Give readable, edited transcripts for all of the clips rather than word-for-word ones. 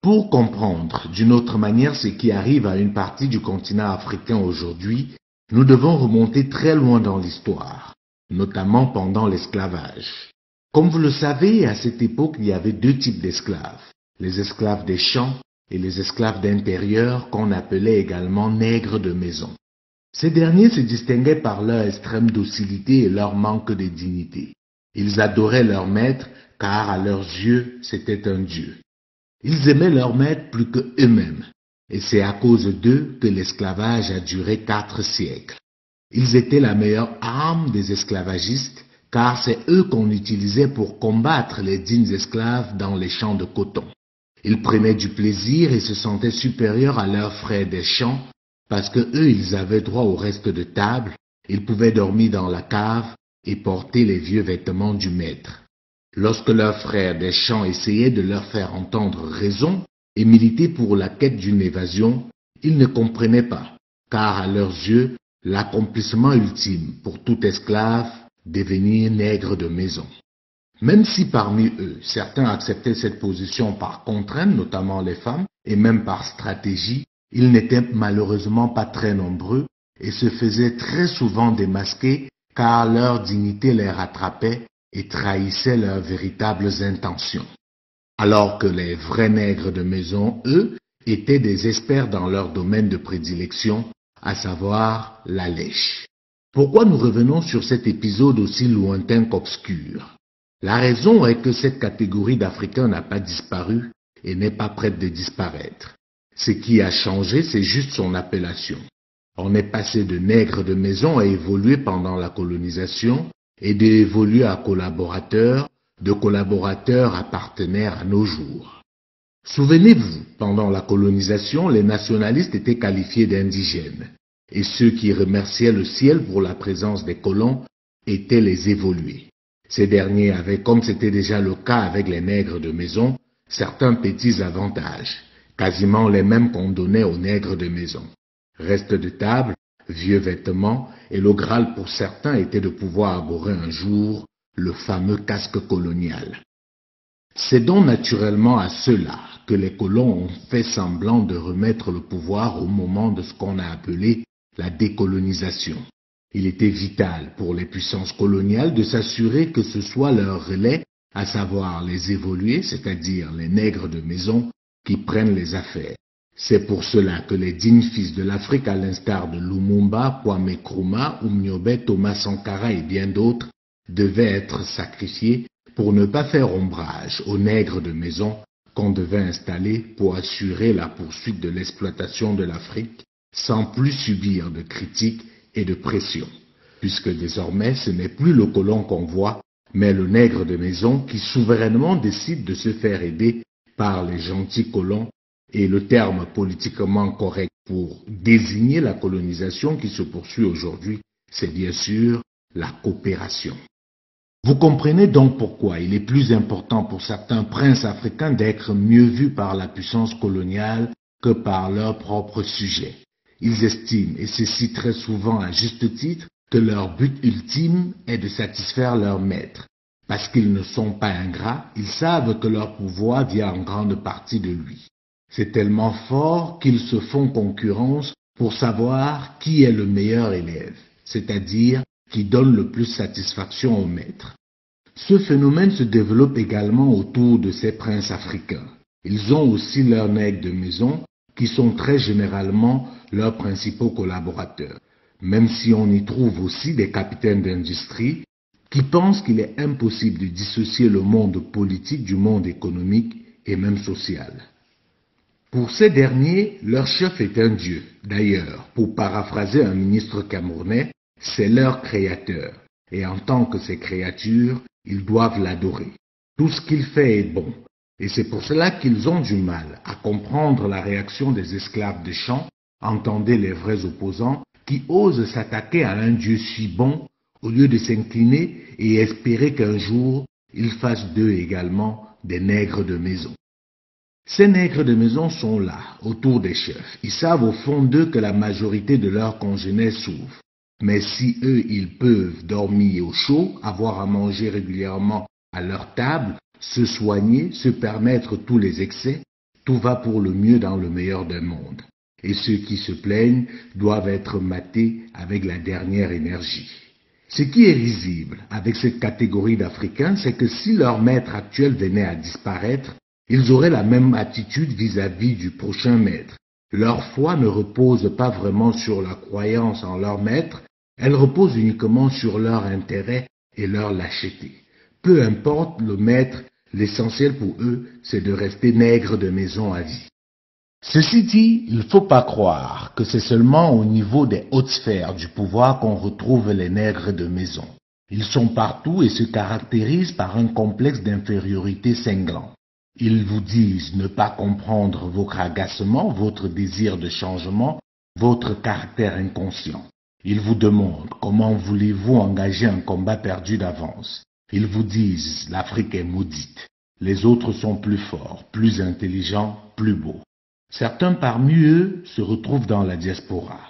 Pour comprendre d'une autre manière ce qui arrive à une partie du continent africain aujourd'hui, nous devons remonter très loin dans l'histoire, notamment pendant l'esclavage. Comme vous le savez, à cette époque, il y avait deux types d'esclaves, les esclaves des champs et les esclaves d'intérieur qu'on appelait également nègres de maison. Ces derniers se distinguaient par leur extrême docilité et leur manque de dignité. Ils adoraient leur maître car à leurs yeux c'était un dieu. Ils aimaient leur maître plus que eux-mêmes et c'est à cause d'eux que l'esclavage a duré 4 siècles. Ils étaient la meilleure arme des esclavagistes car c'est eux qu'on utilisait pour combattre les dignes esclaves dans les champs de coton. Ils prenaient du plaisir et se sentaient supérieurs à leurs frères des champs parce que eux ils avaient droit au reste de table, ils pouvaient dormir dans la cave et porter les vieux vêtements du maître. Lorsque leurs frères des champs essayaient de leur faire entendre raison et militer pour la quête d'une évasion, ils ne comprenaient pas, car à leurs yeux, l'accomplissement ultime pour tout esclave, devenir nègre de maison. Même si parmi eux, certains acceptaient cette position par contrainte, notamment les femmes, et même par stratégie, ils n'étaient malheureusement pas très nombreux et se faisaient très souvent démasquer car leur dignité les rattrapait et trahissait leurs véritables intentions. Alors que les vrais nègres de maison, eux, étaient des experts dans leur domaine de prédilection, à savoir la lèche. Pourquoi nous revenons sur cet épisode aussi lointain qu'obscur? La raison est que cette catégorie d'Africains n'a pas disparu et n'est pas prête de disparaître. Ce qui a changé, c'est juste son appellation. On est passé de nègres de maison à évoluer pendant la colonisation et d'évoluer à collaborateurs, de collaborateurs à partenaires à nos jours. Souvenez-vous, pendant la colonisation, les nationalistes étaient qualifiés d'indigènes et ceux qui remerciaient le ciel pour la présence des colons étaient les évolués. Ces derniers avaient, comme c'était déjà le cas avec les nègres de maison, certains petits avantages, quasiment les mêmes qu'on donnait aux nègres de maison. Reste de table, vieux vêtements, et le Graal pour certains était de pouvoir arborer un jour le fameux casque colonial. C'est donc naturellement à ceux-là que les colons ont fait semblant de remettre le pouvoir au moment de ce qu'on a appelé la décolonisation. Il était vital pour les puissances coloniales de s'assurer que ce soit leur relais, à savoir les évolués, c'est-à-dire les nègres de maison, qui prennent les affaires. C'est pour cela que les dignes fils de l'Afrique, à l'instar de Lumumba, Kwame Nkrumah, Umnyobe, Thomas Sankara et bien d'autres, devaient être sacrifiés pour ne pas faire ombrage aux nègres de maison qu'on devait installer pour assurer la poursuite de l'exploitation de l'Afrique sans plus subir de critiques et de pression, puisque désormais ce n'est plus le colon qu'on voit, mais le nègre de maison qui souverainement décide de se faire aider par les gentils colons, et le terme politiquement correct pour désigner la colonisation qui se poursuit aujourd'hui, c'est bien sûr la coopération. Vous comprenez donc pourquoi il est plus important pour certains princes africains d'être mieux vus par la puissance coloniale que par leurs propres sujets. Ils estiment, et ceci très souvent à juste titre, que leur but ultime est de satisfaire leur maître. Parce qu'ils ne sont pas ingrats, ils savent que leur pouvoir vient en grande partie de lui. C'est tellement fort qu'ils se font concurrence pour savoir qui est le meilleur élève, c'est-à-dire qui donne le plus satisfaction au maître. Ce phénomène se développe également autour de ces princes africains. Ils ont aussi leurs nègres de maison, qui sont très généralement leurs principaux collaborateurs, même si on y trouve aussi des capitaines d'industrie qui pensent qu'il est impossible de dissocier le monde politique du monde économique et même social. Pour ces derniers, leur chef est un dieu. D'ailleurs, pour paraphraser un ministre camerounais, c'est leur créateur. Et en tant que ses créatures, ils doivent l'adorer. Tout ce qu'il fait est bon. Et c'est pour cela qu'ils ont du mal à comprendre la réaction des esclaves des champs, entendez les vrais opposants, qui osent s'attaquer à un dieu si bon, au lieu de s'incliner et espérer qu'un jour, ils fassent d'eux également des nègres de maison. Ces nègres de maison sont là, autour des chefs. Ils savent au fond d'eux que la majorité de leurs congénères souffrent. Mais si eux, ils peuvent dormir au chaud, avoir à manger régulièrement à leur table, se soigner, se permettre tous les excès, Tout va pour le mieux dans le meilleur des mondes. Et ceux qui se plaignent doivent être matés avec la dernière énergie. Ce qui est risible avec cette catégorie d'Africains, c'est que si leur maître actuel venait à disparaître, ils auraient la même attitude vis-à-vis du prochain maître. Leur foi ne repose pas vraiment sur la croyance en leur maître, elle repose uniquement sur leur intérêt et leur lâcheté. Peu importe le maître, l'essentiel pour eux, c'est de rester nègres de maison à vie. Ceci dit, il ne faut pas croire que c'est seulement au niveau des hautes sphères du pouvoir qu'on retrouve les nègres de maison. Ils sont partout et se caractérisent par un complexe d'infériorité cinglant. Ils vous disent ne pas comprendre votre agacement, votre désir de changement, votre caractère inconscient. Ils vous demandent comment voulez-vous engager un combat perdu d'avance. Ils vous disent l'Afrique est maudite. Les autres sont plus forts, plus intelligents, plus beaux. Certains parmi eux se retrouvent dans la diaspora.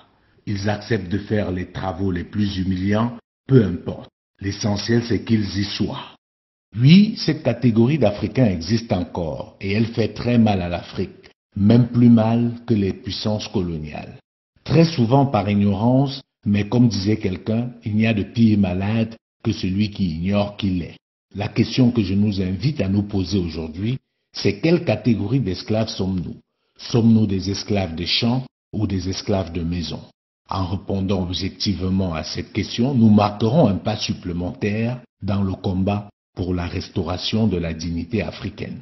Ils acceptent de faire les travaux les plus humiliants, peu importe. L'essentiel c'est qu'ils y soient. Oui, cette catégorie d'Africains existe encore et elle fait très mal à l'Afrique, même plus mal que les puissances coloniales. Très souvent par ignorance, mais comme disait quelqu'un, il n'y a de pire malade que celui qui ignore qu'il est. La question que je nous invite à nous poser aujourd'hui, c'est quelle catégorie d'esclaves sommes-nous? Sommes-nous des esclaves de champ ou des esclaves de maison? En répondant objectivement à cette question, nous marquerons un pas supplémentaire dans le combat pour la restauration de la dignité africaine.